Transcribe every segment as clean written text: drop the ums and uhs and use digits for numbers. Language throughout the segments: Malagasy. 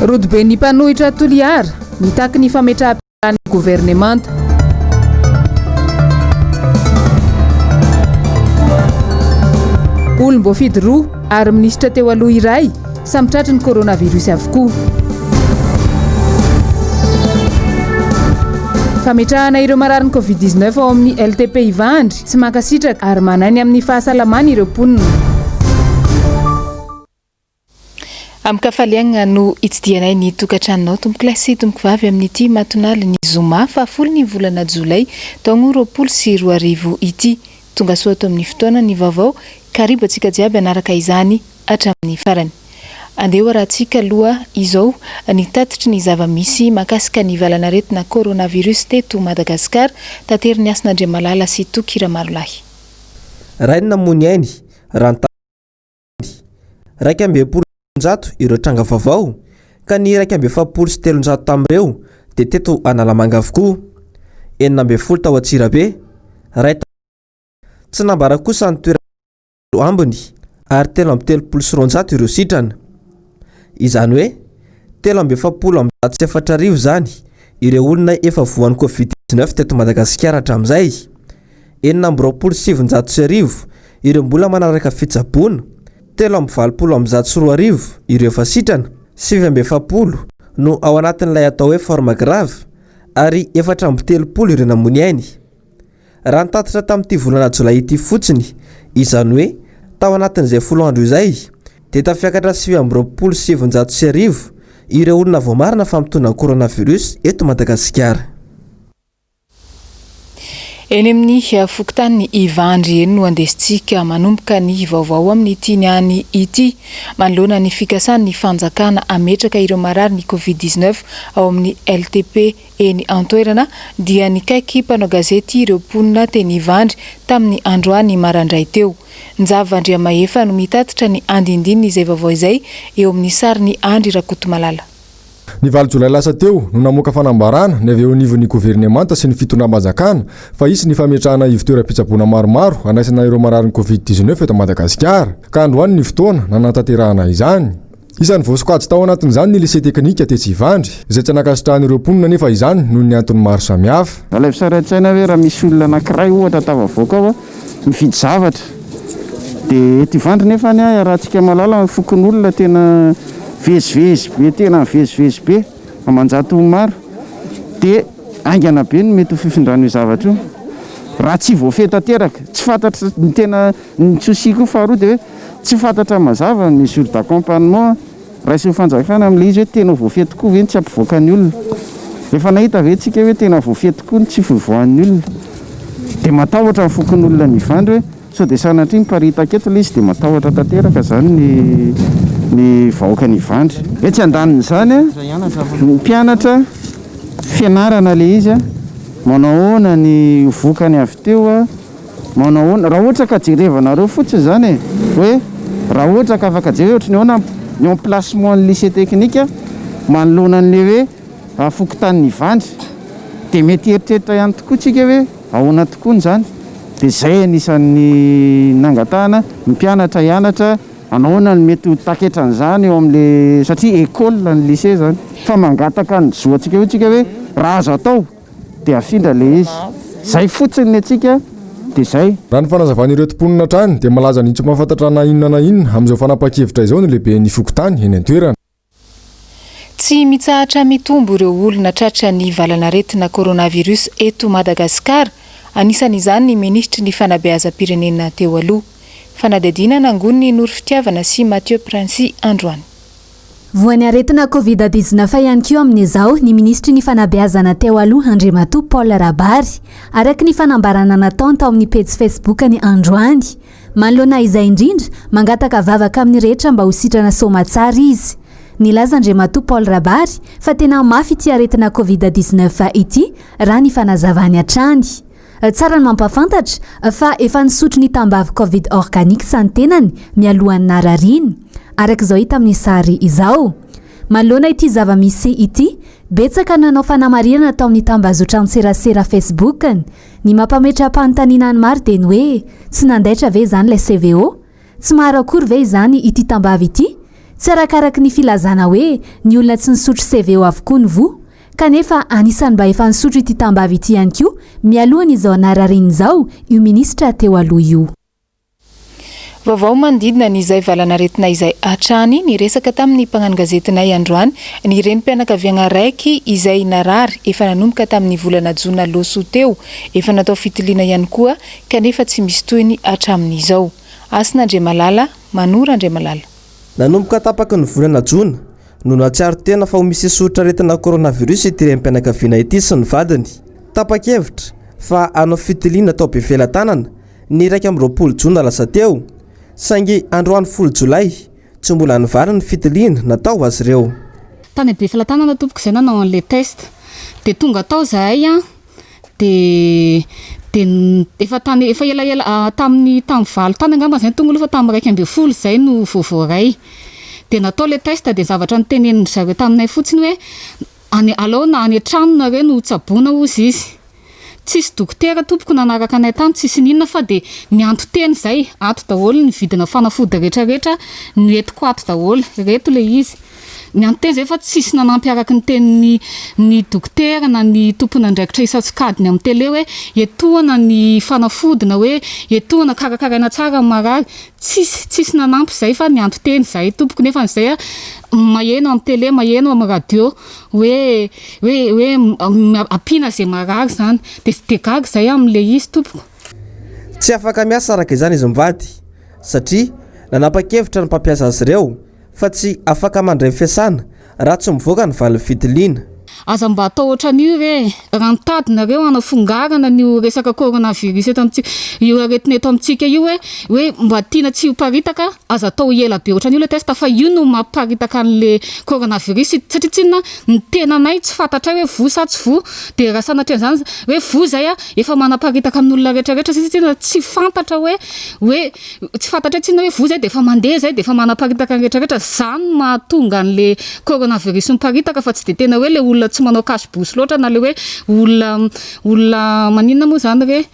Rodobe ny mpanohitra Toliara mitaky ny fametraha-piarahana gouvernemanta. Olom-boafidy roa ary minisitra teo aloha iray samy tratry ny coronavirus avokoa. Fametrahana ireo marary ny Covid-19 ao amin'ny LTP Ivandry tsy mankasitraka ary manainy amin'ny fahasalamana ireo mponina. Amkafaliagna no itsidianay ny tokantranonao tompoko lasy tompoko vavy amin'ity matonaly ny Zoma fa folo ny volana Jolay taogno 2024 ity. Tonga soa ato amin'ny fotoana ny vaovao karibu atsika jiaby anaraka izany hatramin'ny farany. Andeha rahantsika aloha izao ny tatitry ny zava-misy makasika ny valanaretina coronavirus teto Madagasikara tateriny Asin'Andriamalala sy Tokira Marolahy. Rainina mony ainy raika amby 100 ireo tranga vaovao ka ny raika amby 700 tamin'ireo dia teto Analamanga avokoa. 40 tao Atsirabe ray tsy nambara kosa ny toerana ambiny ary 330 ireo sitrana. Izany hoe 370 zany ireo olona efa voan'ny Covid-19 teto Madagasikara hatramin'izay. 427 ireo mbola manaraka fitsaboana, 320 ireo efa sitrana, 770 no ao anatin'ilay atao hoe forme grave ary 430 ireo namony ainy. Raha nitatitra tamin'ity volana Jolay ity fotsiny, izany hoe tao anatin'izay 10 andro izay dia tafiakatra 770 ireo olona vao marina fa mitondra coronavirus eto Madagasikara. Eny amin'ny fokontany Ivandry eny no andesitsika manomboka ny vaovao amin'ny tiniany ity manoloana ny fikasan'ny fanjakana ametraka ireo marary ny Covid-19 ao amin'ny LTP eny antoerana dia nikaiky mpanao gazety ireo mponina teny Ivandry tamin'ny androany marandray teo. Njavandriamahefa no mitatitra ny andindininy izay vaovao izay eo amin'ny sariny Andry Rakotomalala. Ny valo Jolay lasa teo no namoaka fanambarana ny avy eo anivon'ny gouvernemanta sy ny fitondram-panjakana fa isy ny fametrahana ivon-toeram-pitsaboana maromaro anaisana ireo marary ny Covid-19 eto Madagasikara ka androany ny fotoana nanantanterahana izany. Isan'ny voasokajy tao anatin'izany ny lycée teknika tetsy Ivandry izay tsy nakasitrahan'ireo mponina nefa izany noho ny antony maro samihafa. Alay fisaratsaina hoe raha misy olona anankiray ohatra tavavoaka ao mifidy zavatra dia eto Ivandry nefa ny rahantsika malala ny fokon'olona tena vezivezy be tena vezivezy be amanjato maro dia aingana be no mety ho fifindrano io zavatra io raha tsy voafeta teraka tsy fantatra ny tena ny tsosiko faharoa dia hoe tsy fantatra mazava ny mesure d'accompagnement raha sy fanjakana amin'ilay izy hoe tena voafeta koa ve ny tsy ampivoaka ny olona efa nahita ve tsika hoe tena voafeta koa ny tsy fivoahan'ny olona dia matahotra ny fokon'olona ny Ivandry hoe sao dia sanatria miparitaka eto ilay izy dia matahotra tanteraka zany ny vahoaka ny Ivandry hoe tsy andaniny zany ny mpianatra fianarana le izy manahoana ny vokany avy teo manahoana raha ohatra ka jerevanareo fotsiny zany hoe raha ohatra ka afaka jereo ohatra ny ahoana ny emplacement ny lycée teknika manoloana an'le hoe fokontany Ivandry dia mety eritreritra ihany tokoa tsika hoe ahoana tokoa zany dia zay anisan'ny nangatahana ny mpianatra hianatra anahoana ny mety ho taketra an'izany eo amin'le satria école ny lycée zany fa mangataka ny zoantsika hoe tsika hoe raha azo atao dia afindra le izy zay fotsiny atsika dia zay. Raha ny fanazavan'ireo mponina trany dia malaza ny tsy mahafantatra na inona amin'izao fanapa-kevitra izao ny lehibe ny fokontany eny an-toerana. Tsy mitsahatra mitombo ireo olona tratra ny valanaretina coronavirus eto Madagasikara. Anisan'izany ny ministry ny fanabeazam-pirenena teo aloha. Fanadidina nangony Noro Fitiavana sy Mathieu Princy androany. Voan'ny aretina Covid-19 ihany koa amin'izao ny ministry ny fanabeazana teo aloha Andriamatoa Paul Rabary araka ny fanambarana nataony tao amin'ny page Facebook ny androany. Manoloana izay indrindra mangataka vavaka amin'ny rehetra mba ho sitrana somatsara izy. Nilaza Andriamatoa Paul Rabary fa tena mafy ity aretina Covid-19 ity raha ny fanazavany hatrany. Tsara ny mampafantatra fa efa nisotro ny tambavy Covid organique santenany mialohan'ny narariana. Arak'izao hita amin'ny sary izao. Manoloana ity zava-misy ity, betsaka nanao fanamarihana tao amin'ny tambazotra an-tserasera Facebook-ny. Ny mampametra-panontaniana ny maro dia ny hoe tsy nandaitra ve izany ilay CVO? Tsy maharo akory ve izany ity tambavy ity? tsy arakaraky ny filazana hoe ny olona tsy nisotro CV eo avokoa ny vo kanefa anisany mba efa nisotro ity tambavy ity ihany koa mialohany izao anararin' izao io ministra teo aloha io. Vaovao mandidina n'izay valanaretina izay atrany ny resaka tamin'ny mpagnano gazetinay androany ny renim-pianakaviana raiky izay narary efa nanomboka tamin'ny volana jona loso teo efa natao fitiliana ihany koa kanefa tsy misy toyny hatramin'izao. Asin'Andriamalala, Manora Andriamalala. Nanomboka tapaky ny volana jona no natsiaro tena fa ho misy sotra retina coronavirus ity renim-pianakaviana ity sy ny vadiny. Tapa-kevitra fa anao fitiliana tao be vela-tanana ny 20 jona lasa teo. Sangy androany 10 Jolay tsy mbola nivarina ny fitiliana natao azy ireo. Tany be felatanana tompoko izay nanao an'le test dia tonga tao zahay dia efa ela tamin'ny valo tany angamba izay tonga aloha fa tamin'ny 2 zay no voavoaray dia natao le test dia zavatra niteneniny zareo taminay fotsiny hoe alao na any an-trano nareo no tsaboana ozy izy. Tsisy dokotera tompoko nanaraka anay tany tsisy ninona fa dia nianto teny zay ato daholo ny vidina fanafody rehetrarehetra netiko ato daholo reto le izy nianto teny zay fa tsisy nanampy araky ny teny ny dokotera na ny tompona andraikitra isatsikadiny amin'ny tele hoe etoana ny fanafody na hoe etoana karakaraina tsara marary tsisy nanampy zay fa nianto teny zay tompoko nefa zay maheno amin'ny tele maheno amin'ny radio hoe apina zay marary zany dia sy degaga zay amin'le izy tompoko. Tsy afaka miasa araka izany izy mivady satria nanapa-kevitra ny mpampiasa azy ireo fa tsy afaka mandray fiasana raha tsy mivoaka ny valin'ny fitiliana. Aza mba atao ohatran'io raha nitadinareo anafongarana ny resaka coronavirus io aretina eto amintsika io hoe mba tiana tsy hiparitaka aza atao ela be ohatran'io le test fa io no mamparitaka an'le coronavirus satria tsinona ny tenanay tsy fantatra hoe vo sa tsy vo dia raha sanatria zany hoe vo zay efa manaparitaka amin'olona rehetrarehetra satria tsy fantatra hoe tsy fantatra tsinona hoe vo zay dia efa mandeha zay dia efa manaparitaka rehetrarehetra zany mahatonga an'le coronavirus miparitaka fa tsy dia tena hoe le olona tsy manao cache-bouche loatra na le hoe olona maninona moa zany hoe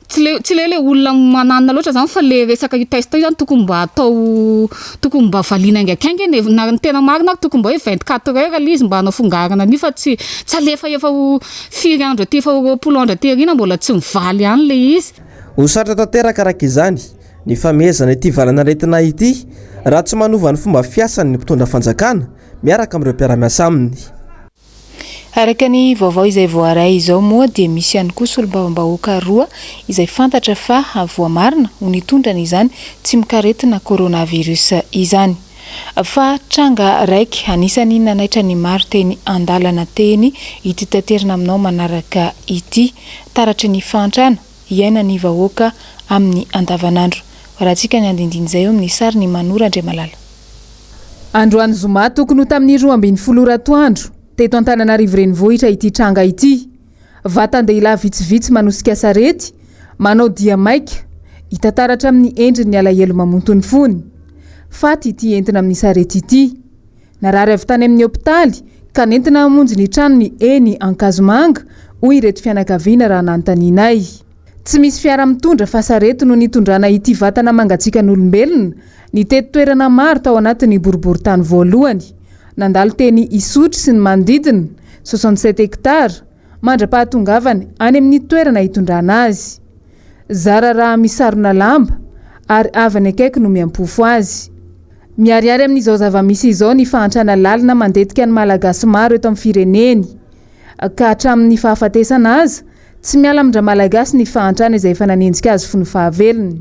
tsy le olona mananina loatra zany fa le resaka io test io zany tokony mba valiana aingaikaingany na ny tena marina tokony mba hoe 24 heures le izy mba hanafongarana an'io fa tsy alefa efa ho 4 andro aty efa ho 20 andro aty arina mbola tsy mivaly ihany le izy. Ho sarotra tanteraka araka izany ny famehezana ity valanaretina ity raha tsy manova ny fomba fiasany ny mpitondra fanjakana miaraka amin'ireo mpiara-miasa aminy. Araka ny vaovao izay voaray izao moa dia misy ihany koa solombavambahoaka roa izay fantatra fa avoamarina ho nitondrana izany tsy mikaretina coronavirus izany. Fa tranga raiky anisany nanaitra ny maro teny andalana teny ity tanterana aminao manaraka ity taratry ny fantrana iaina ny vahoaka amin'ny andavanandro. Rahantsika ny andindiny izay eo amin'ny sary ny Manora Andriamalala. Androany zoma tokony ho tamin'ny 12 ratoandro teto Antananarivo renivohitra ity tranga ity. Vatan-dehilahy vitsivitsy manosika sarety manao dia maika hitataratra amin'ny endriny alahelo mamontony fony. Faty ity entina amin'ny sarety ity. Narary avy tany amin'ny hopitaly ka nentina hamonjy ny tranony eny Ankazomanga hoy ireto fianakaviana raha nanontanianay. Tsy misy fiara mitondra fa sarety no nitondrana ity vatana mangatsiaka n'olombelona ny teto toerana maro tao anatin'ny boriboritany voalohany. Nandalo teny isotry sy ny manodidina 67 hektara mandra-pahatongavany any amin'ny toerana hitondrana azy. Zara raha misarona lamba ary avany akaiky no miampofo azy. Miariary amin'izao zava-misy izao ny fahantrana lalina mandetika ny malagasy maro eto amin'ny fireneny. Ka hatramin'ny fahafatesana azy tsy miala amindra malagasy ny fahantrana izay efa nanenjika azy fony fahavelony.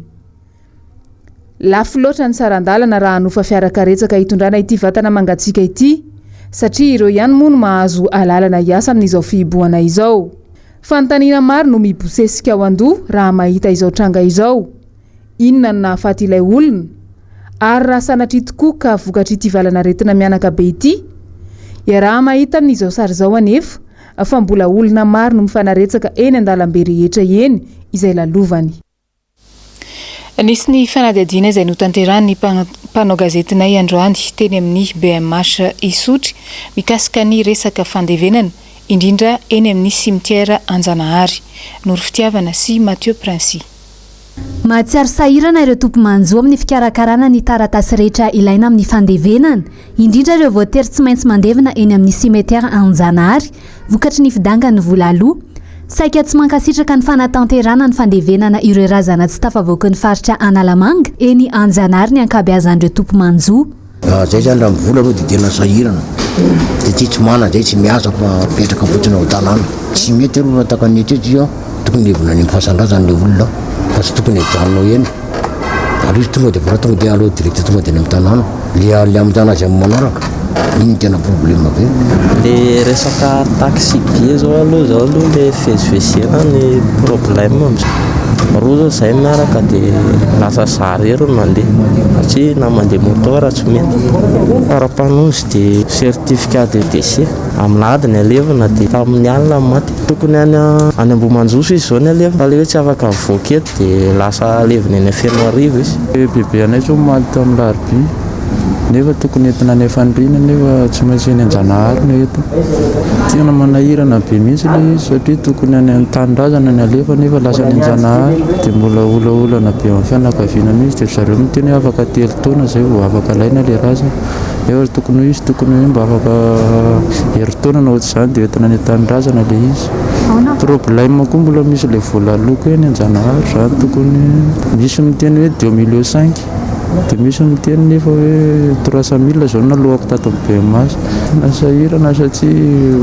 Lafo loatra ny sarandalana raha hanofa fiarakaretsaka hitondrana ity vatana mangatsiaka ity satria ireo ihany moa no mahazo alalana hiasa amin'izao fihibohana izao. Fanontaniana maro no mibosesika ao an-doha raha mahita izao tranga izao. Inona no nahafaty ilay olona? Ary raha sanatria tokoa ka vokatry ity valanaretina mianaka be ity? Raha mahita amin'izao sary izao anefa fa mbola olona maro no mifanaretsaka eny an-dalambe rehetra eny izay lalovany. Nisy ny fanadihadiana izay notanterahany mpanao gazetinay androany teny amin'ny BMH Isotry mikasika ny resaka fandevenana indrindra eny amin'ny simetiera Anjanahary. Noro Fitiavana sy Mathieu Princy. Mahatsiaro sahirana ireo tompo manjo amin'ny fikarakarana ny taratasy rehetra ilaina amin'ny fandevenana, indrindra ireo voatery tsy maintsy mandevina eny amin'ny simetiara Anjanahary, vokatry ny fidangany vola aloha. Saika tsy mankasitraka ny fanatanterana ny fandevenana ireo razana tsy tafavoaka ny faritra Analamanga eny Anjanahary ny ankabeazan'ireo tompo manjo. Zay zany raha mivola aloha dia tena sahirana. Dia ty tsy mana zay tsy miasa fa petraka fotsiny ao tanàna. Tsy mety aloha raha takanetretra io tokony hevina ny fahasandrazana ilay olona fa tsy tokony hijanonao eny. Ary izy tonga dia vora tonga dia aloha direct tonga dia ny amin'ny tanàna. Le amin'izany azy amin'ny manaraka. Iny tena problème be. Le resaka taxi be zao aloha le fivezivezena ny problème amizao. Roa zao zay miaraka dia lasa zarery mandeha satria na mandeha motora tsy mety. Fara-panozy dia certificat de décès amin'adiny alevina dia tamin'ny alina maty. Tokony any Ambohimanjoso izy zao ny alevina fa le hoe tsy afaka mivoaka eto dia lasa alevina eny Fenoarivo izy. Bebe anay zao maty tamin'ny Larby nefa tokony entina any Fandriana nefa tsy maintsy eny Anjanahary no eto. Tena manahirana be mihitsy ilay izy satria tokony any an-tanindrazana ny alefa nefa lasa any Anjanahary dia mbola olaolana be amin'ny fianakaviana mihitsy dia zareo miteny afaka 3 taona zay vao afaka laina le razana. Efa tokony izy tokony mba afaka herintaona na ohatr'izany dia entina any an-tanindrazana le izy. Problème koa mbola misy le vola loko eny Anjanahary zany tokony misy miteny hoe 2,5 dia misy miteny nefa hoe 300,000 zao nalohako tato amin'ny BMS. Nasahirana satria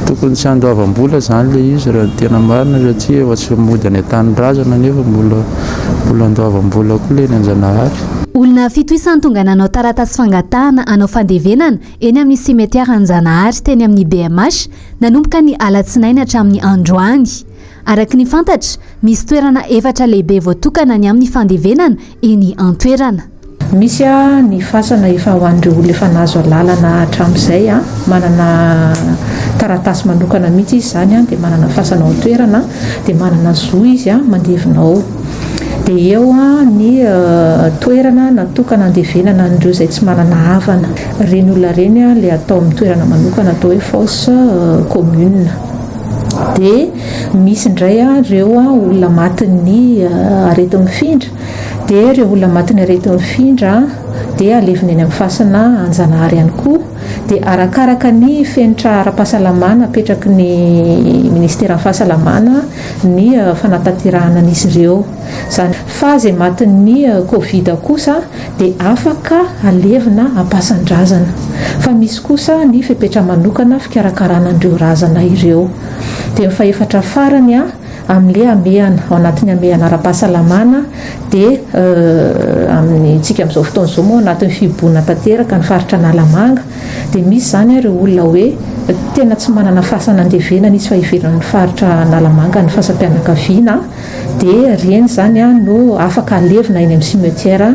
tokony tsy andoavam-bola zany le izy raha tena marina satria efa tsy mody any an-tanindrazana nefa mbola andoavam-bola koa le eny Anjanahary. Olona fito isan'ny tonga nanao taratasy fangatahana anao fandevenana eny amin'ny simetiara Anjanahary teny amin'ny BMS nanomboka ny alatsinainy hatramin'ny androany. Araka ny fantatra, misy toerana 4 lehibe voatokana ny amin'ny fandevenana eny an-toerana. Misy ny fasana efa ho an'ireo olona efa nahazo lalana hatramin'izay manana taratasy manokana mihitsy izy zany dia manana fasana ao toerana dia manana zo izy mandevinao. Dia eo ny toerana natokana handevenana an'ireo izay tsy manana havana. Reny olona reny ilay atao amin'ny toerana manokana atao hoe fosse commune. Dia misy indray ireo olona matin'ny arety mifindra dia ireo olona matin'ny arety mifindra dia alevina eny amin'ny fasana Anjanahary ihany koa. Dia arakaraka ny fenitra ara-pahasalamana apetraky ny ministera fahasalamana ny fanatanteranan'izy ireo. Zany fa izay matin'ny Covid kosa dia afaka alevina ampasan-drazana. Fa misy kosa ny fepetra manokana fikarakarana an'ireo razana ireo. Dia faefatra farany amin'ilay amehana ao anatin'ny amehana ara-pahasalamana dia amin'ny tsika amin'izao fotoana izao moa anatin'ny fiboana tanteraka ny faritra Analamanga dia misy zany ireo olona hoe tena tsy manana fasana handevenana izy fa ivelan'ny faritra Analamanga ny fasam-pianakaviana dia reny zany no afaka alevina eny amin'ny simetiara.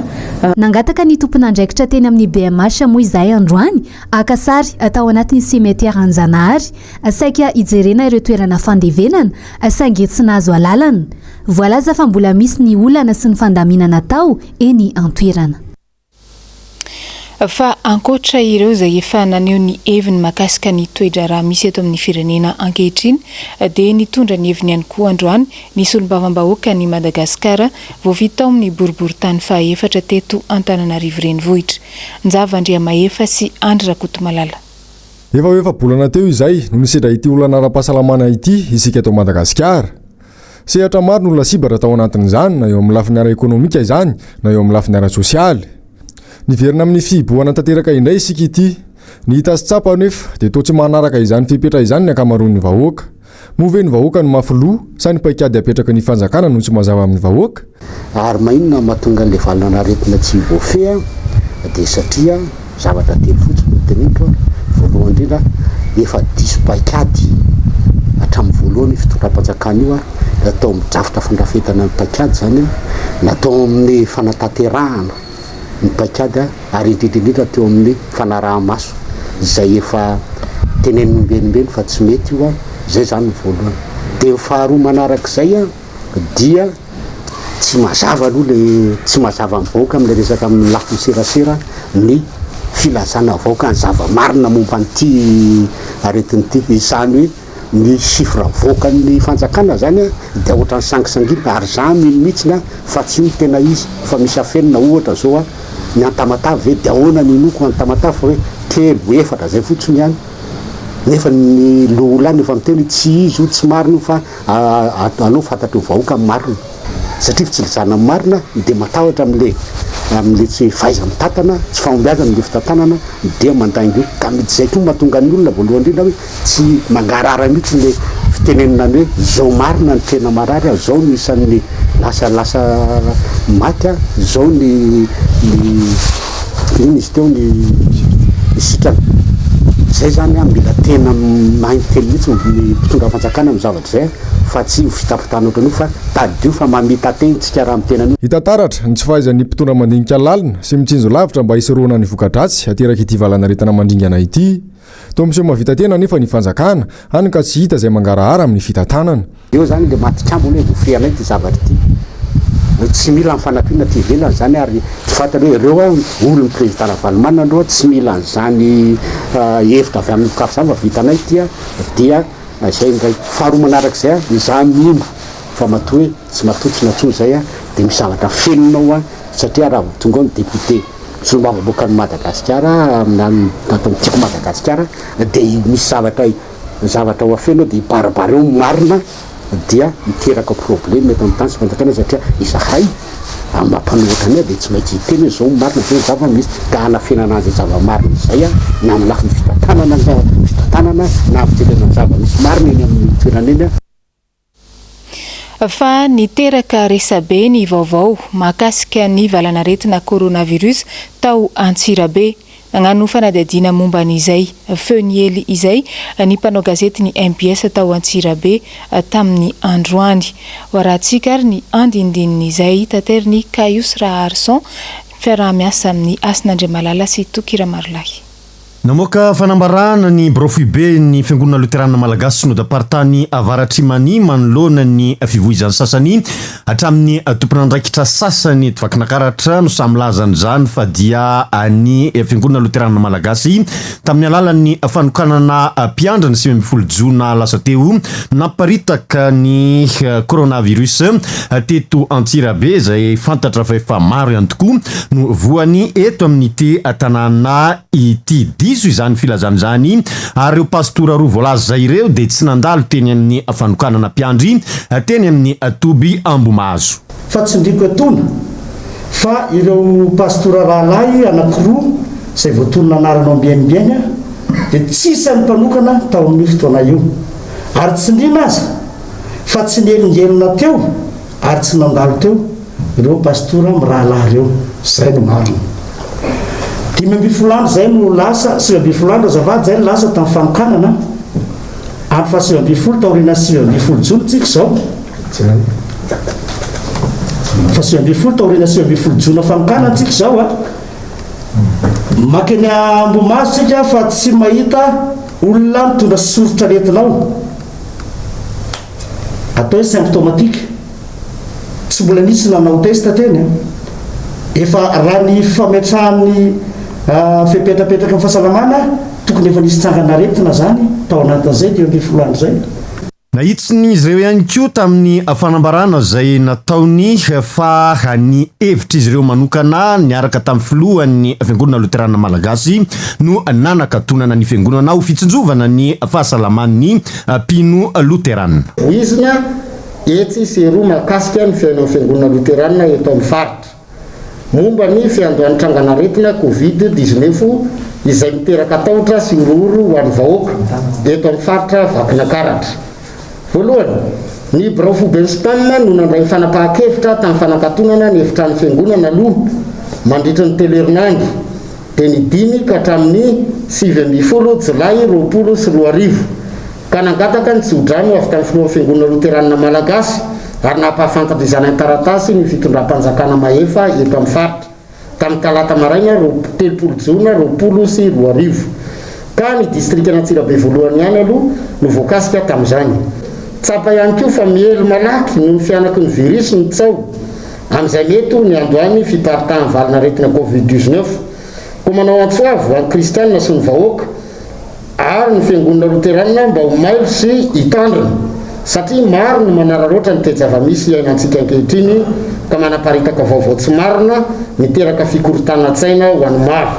Nangataka ny tompon'andraikitra teny amin'ny BMS moa izahay androany akasary atao anatin'ny simetiara Anjanahary saika hijerena ireo toerana fandevenana saingy tsy nahazo alalana. Voalaza fa mbola misy ny olana sy ny fandaminana tao eny an-toerana. Fa ankoatra ireo izay efa naneho ny heviny mahakasika ny toetra raha misy eto amin'ny firenena ankehitriny dia nitondra ny heviny ihany koa androany ny solombavam-bahoaka ny Madagasikara vao vita amin'ny boriboritany faha-4 teto Antananarivo renivohitra. Nzava-Andriamahefa sy Andry Rakotomalala. Efa bolana teo izay no nisedra ity olana ara-pahasalamana ity isika eto Madagasikara. Sehatra maro no olona sibara tao anatin'izany na eo amin'ny lafiny ara-ekonomika izany na eo amin'ny lafiny ara-sosialy. Niverina amin'ny fiboana tanteraka indray isika ity. Ny hita sy tsapa nefa dia toa tsy manaraka izany fipetra izany ny akamaroan'ny vahoaka. Moveny vahoaka no mafiloha sa ny paikady apetraka ny fanjakana no tsy mazava amin'ny vahoaka. Ary mainona mahatonga an'ilay valana aretina tsy voafeha dia satria zavatra telo fotsiny no teneniko. Voalohany indrindra efa diso paikady hatramin'ny voalohany fitondram-panjakana io natao midrafitra fandrafetana ny paikady zany natao amin'ny fanatanterahana ny paikady ary indrindrindrindra teo amin'ny fanaraha-maso izay efa tenen'ombenimbeny fa tsy mety io zay zany ny voalohany. Dia faharoa manarak'izay dia tsy mazava aloha le tsy mazava ny vahoaka amin'ilay resaka amin'ny lafiny serasera ny filazana vahoaka ny zava-marina momba an'ity aretin'ity izany hoe ny chiffre voakan'ny fanjakana zany de ohatrany sangisangina ary za mihitsy fa tsy ny tena izy fa misy afenina ohatra zao ny antamatavy hoe de ahoana ny inoko antamatavy fa hoe telo efatra zay fotsiny ihany nefa ny loolany efa miteny tsy izy io tsy marina fa anao fantatro vahoaka amin'ny marina satria tsy lizana amin'ny marina de matahotra am'le tsy faiza mitatana tsy fahombiazana le fitantanana de mandaingo io ka mety zay koa mahatonga ny olona voalohany indrindra hoe tsy mangarara mihitsy le fitenenina hoe zao marina ny tena marary zao ny isan'ny lasa maty zao ny iny izy teo ny sitrana zay zany mila tena mahintelo mihitsy ny mpitondra fanjakana amin'ny zavatra zay fa tsy fitapitana ohatrany fa tadio fa mamita teny tsika raha mitena hitataratra ny tsy fahaizan'ny mpitondra mandinika lalina sy mitsinjo lavitra mba hisoroana ny vokadratsy ateraky ity valanaretana mandringana ity to miseho mavita tena nefa ny fanjakana hany ka tsy hita zay mangarahara amin'ny fitantanana eo zany le matikambo hoe vofrianay ty zavatra ty tsy mila mifanampiana ty velany zany ary tsy fantany hoe ireo olony président Ravalomanana andreo tsy mila zany hevitra avy amin'ny mokafy zany fa vitanay tya dia zay ndray faharoa manarak'izay za mimbo fa matoa hoe tsy matotsina tsony zay de misy zavatra feninao satria raha tonga ny député solomavabokany Madagasikara aminatao tiako Madagasikara de misy zavatra ho afenao de ibarabara eo marina dia miteraka problème eto amin'ny tany sy fanjakana satria izahay mampanohatra de tsy maintsy hiteny zao marina zay zava misy ka hanafenana azy zava-marina zay na amin'ny lafiny fitantanana fitantanana na amitelena zava misy marina eny amin'ny toerana eny fa niteraka resabe ny vaovao mahakasika ny valanaretina coronavirus tao Antsirabe nagnano fanadihadiana momba an'izay feuniely izay ny mpanao gazety ny MBS tao Antsirabe tamin'ny androany waratsika ary ny andindin'izay tateriny Kaius Raharson fiarahamiasa amin'ny Asin'Andriamalala sy Tokira Marolahy namoaka fanambarana ny brofube ny fiangonana luterana malagasy sy nodapartany avaratrimany manoloana ny fivoizany sasany hatramin'ny tompon'andraikitra sasany tvakinankaratra no samylazany zany fa dia ny fiangonana luterana malagasy tamin'ny alalan'ny fanokanana mpiandrana 20 jona lasa teo naparitaka ny coronavirus teto Antsirabe zay fantatra fa efa maro ihany tokoa no voany eto amin'ny te tanàna ity izany filazany zany ary ireo pastora roa voalaza zay ireo de tsy nandalo teny amin'ny fanokanana mpiandry teny amin'ny Toby Ambomazo fa tsy ndriko etona fa ireo pastora rahalahy anankiroa zay voatonona anarana ambienimbieny de tsisy ny mpanokana tao amin'ny fotoana io ary tsy ndrina azy fa tsy nelingelina teo ary tsy nandalo teo ireo pastora mirahalahy ireo zay no marina 10 zay no lasa 7 azavady zay no lasa tamin'ny fanokanana amin'ny fa 7 taorina 7 jona tsika zao fa 7 taorina 7 jona fanokanana tsika zao makeny Ambomazo tsika fa tsy mahita olona mitondra soritra retinao atao hoe symptomatique tsy mbola nisy nanao testa teny efa raha ny fametrahany fepetrapetraka amin'ny fahasalamana tokony efa nisy tsangana-retina zany tao anatin'izay dia 10 zay nahitsiny izy ireo ihany koa tamin'ny fanambarana zay nataony fa ny hevitra izy ireo manokana niaraka tamin'ny filohan'ny fiangonana luterana malagasy no nanakatonana ny fiangonana ho fitsinjovana ny fahasalaman'ny mpino luterana izina etsy seroa mahakasika ny fiainan'ny fiangonana luterana eto amin'ny faritra momba ny fiandohan'ny trangana-retina Covid-19 izay miteraka tahotra sy ororo ho an'ny vahoaka eto amin'ny faritra Vakinankaratra. Voalohany, ny Vaovao Mbs Zoma no nandray fanapahan-kevitra tamin'ny fanankatonana ny efitrano fiangonana aloha mandritra ny telo herinandro dia ny 5 ka hatramin'ny 7 Jolay 2024 ka nangataka ny tsodrano avy tamin'ny filohan'ny fiangonana luterana malagasy ary nampahafantatra izany an-taratasy ny fitondram-panjakana mahefa eto amin'ny faritra tamin'ny talata maraina 30 jona 2024 ka ny distrika Antsirabe voalohany ihany aloha no voakasika tamin'izany. Tsapa ihany koa fa mielo malaky no fianaky ny virus ny tsao amin'izay mety ny andohany fiparitahan'ny valanaretina Covid-19 ko manao antsoavo amin'ny kristianina sy ny vahoaka ary ny fiangonana loterana mba ho mailo sy hitandrina satria maro no manararoatra ny tejava-misy ainantsika ankehitriny ka manaparitaka vaovao tsy marina miteraka fikorontanatsaina ho an'ny maro.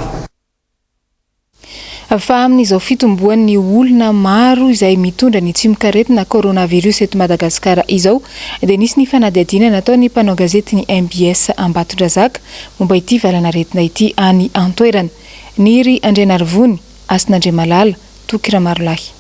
Fa amin'izao fitomboan'ny olona maro izay mitondra ny tsimikaretina coronavirus eto Madagasikara izao dia nisy ny fanadihadiana nataon'ny mpanao gazety ny MBS Ambatondrazaka momba ity valana retina ity any antoerana. Niry Andrenarivony, Asin'Andriamalala, Tokira Marolahy.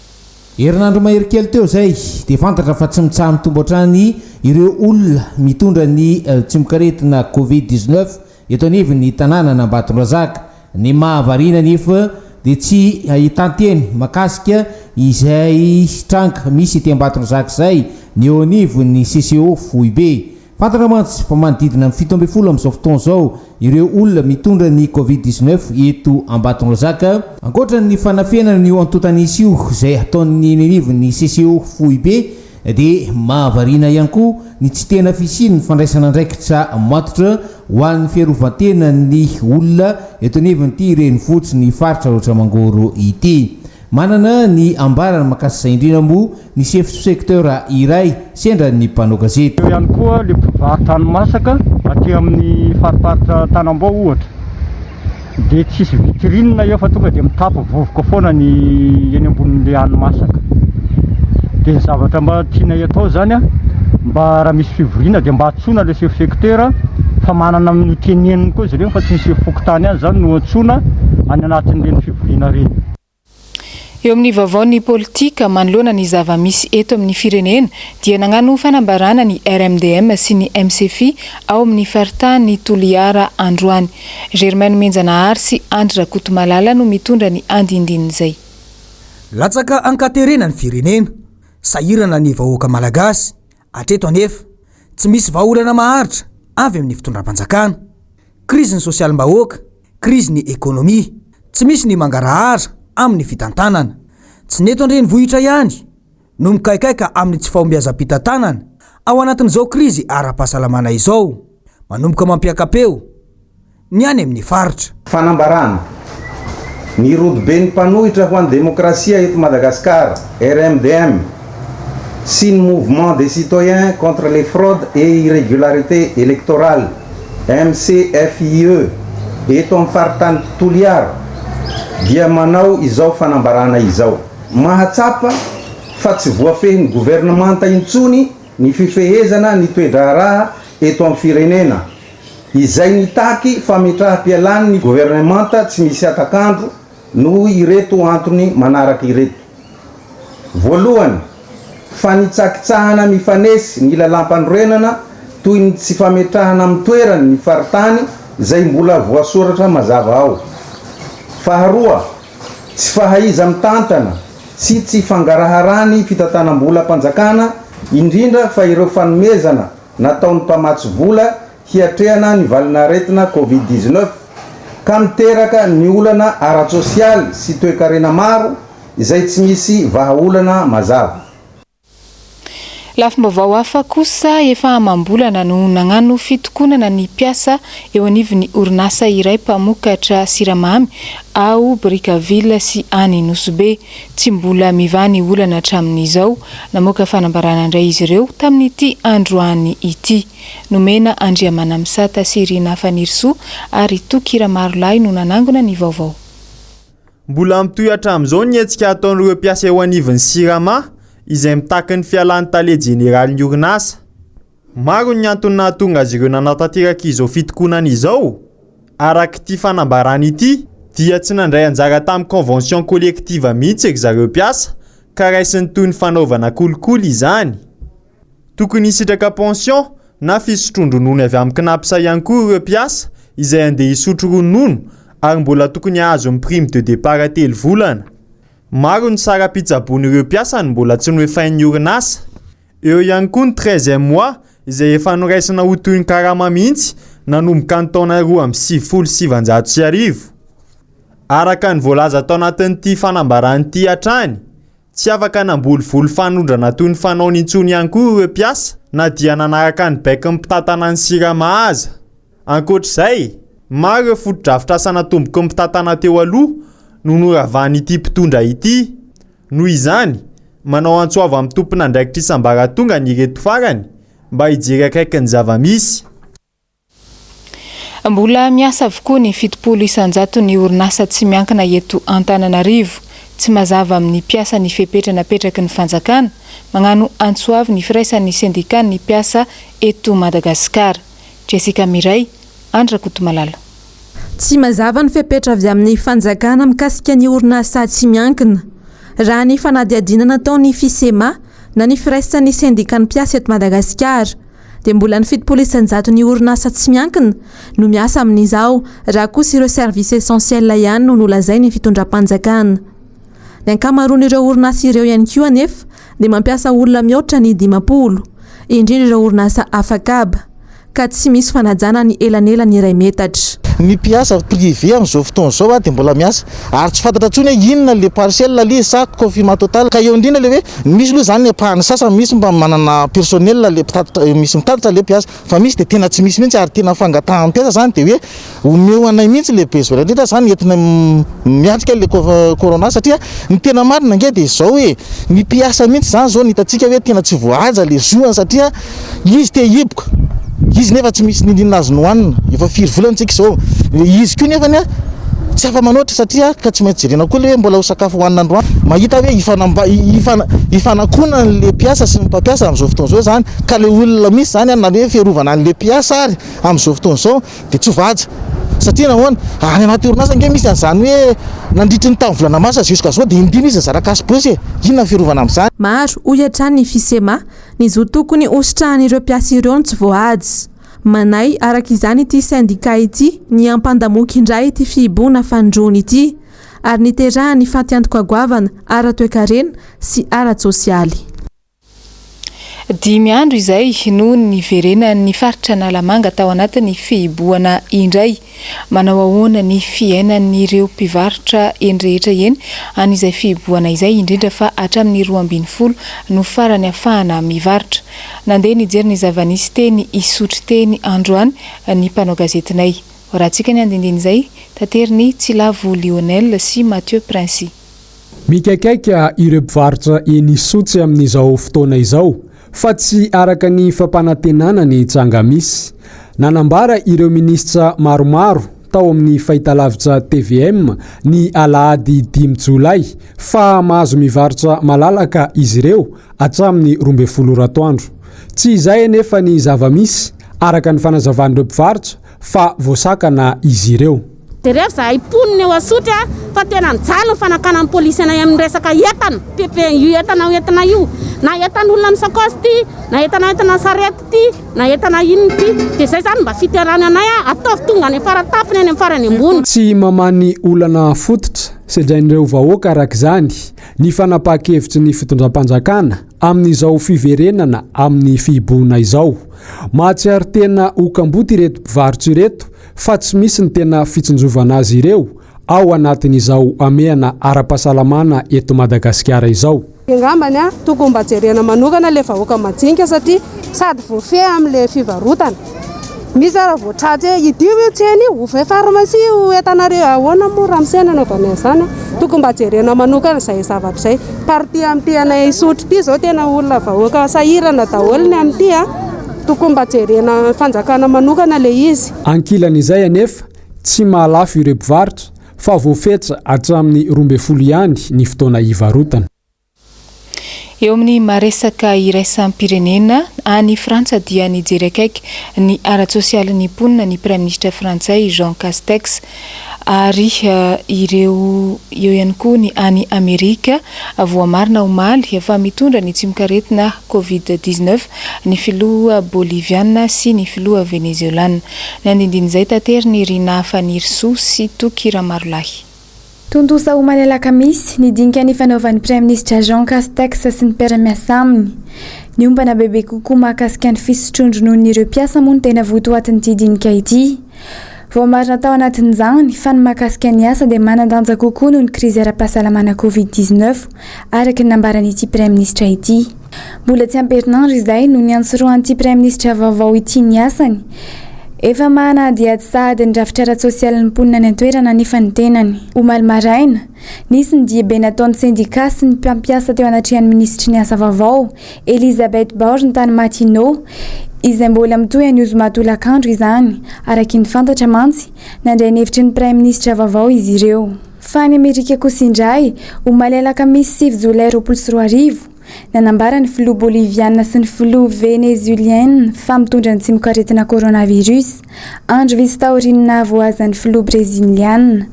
Herinandro mahery kely teo zay dia fantatra fa tsy mitsaha mitombo hatrany ireo olona mitondra ny tsimikaretina COVID-19 eto anivon'ny tanàna Ambatondrazaka. Ny mahavarina nefa dia tsy ahitanteny makasika izay tranga misy ety Ambatondrazaka zay ny eo anivon'ny CCO Foibe. Fantatra mantsy fa manodidina amin'ny 17 amin'izao fotoana izao ireo olona mitondra ny COVID-19 eto Ambatondrazaka. Ankoatran'ny fanafenana ny antotanisy io izay ataon'ny anivon'ny CCO Foibe dia mahavarina ihany koa ny tsy tena fisiny ny fandraisana andraikitra matotra ho an'ny fiarovantena ny olona eto anivon'ity renivohitry ny faritra Otramangoro ity. Manana ny ambarana makasika indrindra moa ny chef secteur iray sendra ny mpanao gazety. Eo ihany koa le mpivarotra hani-masaka aty amin'ny fariparitra Tanambao ohatra dia tsisy vitrine eo fa tonga dia mitapy vovoka foana ny eny ambonin'le hani-masaka. Dia ny zavatra mba tiana atao zany mba raha misy fivoriana dia mba atsoina le chef secteur fa manana amin'ny teneniny koa izy ireny fa tsy misy fokotany any zany no atsoina any anatin'ireny fivoriana reny. Eo amin'ny vaovaon'ny politika manoloana ny zava-misy eto amin'ny firenena dia nagnano fanambarana ny RMDM sy ny MCF ao amin'ny faritany Toliara androany. Germaine Menjanahary sy Andry Rakotomalala no mitondra ny andindin'izay. Latsaka ankaterena ny firenena, sahirana ny vahoaka malagasy, atreto anefa tsy misy vahaolana maharitra avy amin'ny fitondram-panjakana. Krizy ny sosialim-bahoaka, krizy ny ekonomia, tsy misy ny mangarahara amin'ny fitantanana. Tsy neto andreny vohitra ihany no mikaikaika amin'ny tsy fahombiazam-pitantanana ao anatin'izao krizy ara-pahasalamana izao, manomboka mampiakapeo ny any amin'ny faritra. Fanambarana ny rodoben'ny mpanohitra ho an'ny demokrasia eto Madagasikara, RMDM, sy ny mouvement des citoyens contre les fraudes et irrégularités électorales, MCFIE, eto amin'ny faritany Toliara dia manao izao fanambarana izao. Mahatsapa fa tsy voafehin'ny gouvernemanta intsony ny fifehezana ny toe-draharaha eto amin'ny firenena izay nitaky fametraha-pialany ny gouvernemanta tsy misy atakandro no ireto antony manaraka ireto. Voalohany, fanitsakitsahana mifanesy ny lalam-panorenana toy ny tsy fametrahana amin'ny toerany ny faritany izay mbola voasoratra mazava ao. Faharoa, tsy fahaiza mitantana sy tsy fangaraharany fitantanam-bola-panjakana indrindra fa ireo fanomezana nataon'ny mpamatsy vola hiatrehana ny valinaretina COVID-19 ka miteraka ny olana ara-tsosialy sy toe-karena maro izay tsy misy vahaolana mazava. Lafim-baovao hafa kosa efa amam-bolana no nagnano fitokonana ny mpiasa eo anivon'ny orinasa iray mpamokatra siramamy ao Brickaville sy any Nosobe. Tsy mbola mivany olana hatramin'izao. Namoaka fanambarana indray izy ireo tamin'ity androany ity. Nomena Andriamana Misata sy Rina Fanirso ary Tokira Marolahy no nanangona ny vaovao. Mbola mitoy hatramin'izao ny hetsika ataon'ireo mpiasa eo anivon'ny sirama izay mitaky ny fialan'ny tale jeneraly ny orinasa. Maro ny antony nahatonga azy ireo nanatanteraka izao fitokonana izao. Araka ity fanambarana ity dia tsy nandray anjara tamin'ny convention collective mihitsy ery zareo mpiasa ka raisiny toy ny fanaovana kolikoly izany. Tokony hisitraka pension na fisotro ronono avy amin'ny knapsa ihany koa ireo mpiasa izay andeha hisotro ronono ary mbola tokony hahazo ny prime de départ 3 volana. Maro ny sara-pitsaboana ireo mpiasa ny mbola tsy noefain'ny orinasa. Eo ihany koa ny 13e mois izay efa noraisina ho toy ny karama mihitsy nanomboka ny taona 2017. Araka ny voalaza tao anatin'ity fanambaran'ity hatrany, tsy afaka namboly voly fanondrana toy ny fanaony intsony ihany koa ireo mpiasa na dia nanaraka ny baiky ny mpitatana ny sirama aza. Ankoatr'izay, maro ireo foto-drafitra asa natomboka ny mpitatana teo aloha no noravany ity mpitondra ity. Noho izany, manao antsoava amin'ny tompona andraikitra isam-baratonga ny ireto farany mba hijery akaiky ny zava-misy. Mbola miasa avokoa ny 700 ny orinasa tsy miankina eto Antananarivo. Tsy mazava amin'ny piasa ny fepetranapetraky ny fanjakana, magnano antsoavy ny firaisan'ny sendika ny piasa eto Madagasikara. Jessica Miray, Andra Kotomalala. Tsy mazava ny fepetra avy amin'ny fanjakana mikasika ny orinasa tsy miankina. Raha ny fanadihadina nataony fisema na ny firaisan'ny sendika ny piasa eto Madagasikara, dia mbola ny 700 ny orinasa tsy miankina no miasa amin'izao, raha kosa ireo service essentiel ihany no nolazainy ny fitondram-panjakana. Ny ankamaroan'ireo orinasa ireo ihany koa anefa dia mampiasa olona mihoatra ny 50, indrindra ireo orinasa afakaba, ka tsy misy fanajana ny elanela ny iray metatra. Ny piasa privé amin'izao fotoana izao dia mbola miasa ary tsy fantatra tsony hoe inona le parcelle le sa confinement total, ka eo indrindra le hoe misy aloha zany apahany sasany misy mba manana personnel le misy mitatitra le piasa, fa misy dia tena tsy misy mihitsy ary tena fangatahan'ny piasa zany dia hoe omeo anay mihitsy le besoin indrindra zany entina miatrika le corona, satria ny tena marina nge dia izao hoe ny piasa mihitsy zany zao nitatsika hoe tena tsy voahaja le zoany, satria izy te hiboka izy nefa tsy misy ninina azy nohanina, efa 4 volantsika izao izy koa nefa tsy afa-manoatra satria ka tsy maintsy jerena koa le hoe mbola ho sakafo hohanina androany, mahita hoe ifanakona le piasa sy ny mpampiasa amin'izao fotoana izao zany, ka le olona misy zany na hoe fiarovana an'le piasa ary amin'izao fotoana izao dia tsy voaja, satria nahoana any anaty orinasa nge misy an'izany hoe nandritry ny tamin'ny volana masa jusqu'à zao dia indimy izy zarakasy bosy inona fiarovana amin'izany. Maro hoiatrany ny fisema ny zo tokony hositrahan'ireo piasa ireo tsy voahaja. Manay araka izany ity sendika ity ny ampandamoky indray ity fibona fandrony ity ary niterahany fatiantoka goavana ara-toekarena sy ara-tsosialy. 10 andro izay no niverena ny faritra Nalamanga tao anatin'ny fihiboana indray. Manao ahoana ny fiainan'ireo mpivarotra eny rehetra eny an'izay fihiboana izay, indrindra fa hatramin'ny 12 no farany afahana mivarotra. Nandeha nijery ny zava-nisy teny isotry teny androany ny mpanao gazetinay. Rahantsika ny andindiny izay, tateriny Tsilavo Lionel sy Mathieu Princy. Mikakaika ireo mpivarotra eny isotry amin'izao fotoana izao, fa tsy araka ny fampanantenana ny tsanga misy. Nanambara ireo minisitra maromaro tao amin'ny fahitalavitra TVM ny alahady 5 Jolay fa mahazo mivarotra malalaka izy ireo hatramin'ny 12 ratoandro. Tsy izay nefa ny zava-misy araka ny fanazavan'ireo mpivarotra fa voasakana izy ireo. Rehefa za iponiny eo asotry fa tena nijaly ny fanakana amin'ny polisy anay amin'ny resaka entana, io entana io, na entan'olona amin'ny sakosy ty, na entana sarety ty, na entana inony ty, dia zay zany mba fiterany anay ataovy tonga any faratapony any amin'ny farany ambony. Tsy mamany olana fototra sedrain'ireo vahoaka araka izany ny fanapahan-kevitry ny fitondram-panjakana amin'izao fiverenana amin'ny fihiboana izao. Mahatsiaro tena okamboty ireto mpivarotra ireto fa tsy misy ny tena fitsinjovana azy ireo ao anatin'izao ameana ara-pahasalamana eto Madagasikara izao. Ngambany tokony mba jerena manokana le vahoaka majinika satria sady voafehy amin'le fivarotana. Misy raha voatratra idio io tsena io ovay farmasia io entanareo ahoana mora amin'ny sena anaovana izany, tokony mba jerena manokana izay zavatra izay. Party amin'ity anay isotry ity zao tena olona vahoaka sahirana daholo ny amin'ity tokony mba jerena fanjakana manokana le izy. Ankilan'izay anefa tsy mahalafo ireo mpivarotra fa voafetra hatramin'ny 12 ihany ny fotoana hivarotana. Eo amin'ny maresaka iraisam-pirenena any Frantsa dia nijery akaiky ny ara-tsosialy niponina ny Prime Ministre Frantsay Jean Castex ary eo ihany koa ny any Amerika voamarina omaly efa mitondra ny tsimikaretina Covid-19 ny filoha Boliviana sy ny filoha Venezuelana. Ny andindiny izay tateriny Rina Fanirso sy Tokira Marolahy. Tontosa omaly alakamisy nidinika ny fanaovan'ny Prime Ministre Jean Castex sy ny mpiara-miasa aminy. Ny ombana bebe kokoa mahakasika ny fisotrondro noho ny ireo mpiasa moa no tena votoatin'ity dinika ity. Voamarina tao anatin'izany fa ny mahakasika ny asa dia manan-danja kokoa noho ny krizy ara-pahasalamana Covid-19 araka ny nambaran'ity Prime Ministre ity. Mbola tsy amperinandro izay no ny ansoroan'ity Prime Ministre vaovao ity ny asany. efa manady sady ny rafitra ara-sosialy ny mponina ny antoerana nefa ny tenany omaly maraina nisy ny diabe nataon'ny sindika sy ny mpampiasa teo anatrihan'ny ministry ny asa vaovao Elisabeth Borge ny tany Matino izay mbola mitohy any ozy matolakandro izany araky ny fantatra mantsy nandray ny hevitry ny prime ministre vaovao izy ireo fa ny Amerika kosindray omaly alakamisy 7 Jolay 2024 nanambara ny filoha boliviana sy ny filoha venezuelienne fa mitondra ny tsimok'aretina coronavirus andro visy taorinina voazan'ny filoha breziliana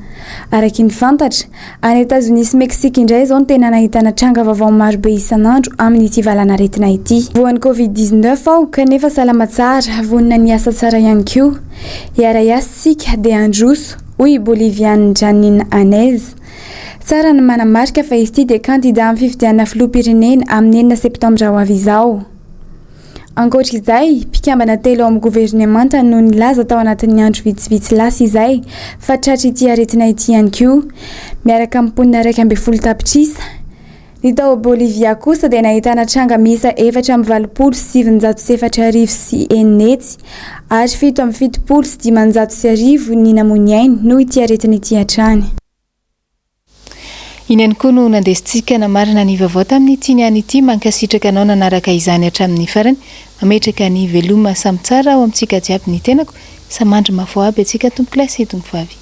araky ny fantatra any États-Unis sy Mexique indray zao ny tena nahitana tranga vaovao marobe isanandro amin'ity valana aretina ity voan'ny covid-19 ao kanefa salama tsara vonina ny asa tsara ihany koa iara-iasika de androso hoy boliviana Janine Anez tsara ny manamarika fa izy ity dia kandida amin'ny fifidianana filoham-pirenena amin'ny 9 septambra ho avy izao. Ankoatra izay, mpikambana telo amin'ny gouvernemanta no nilaza tao anatin'ny andro vitsivitsy lasa izay fa tratra ity aretina ity ihany koa miaraka amin'ny mponina 12 tapitrisa. Ny tao Bolivia kosa dia nahitana tranga miisa 4,704 sy enetsy ary 7,7 sy 500 ny namoniainy no ity aretina ity hatrany. Inany koa no nandesitsika namarina ny vaovao tamin'ny tiniany ity mankasitraka anao nanaraka izany hatramin'ny farany mametraka ny veloma samy tsara ao amintsika jiaby ny tenako samandry mafao aby atsika tompo klasy etony vavy.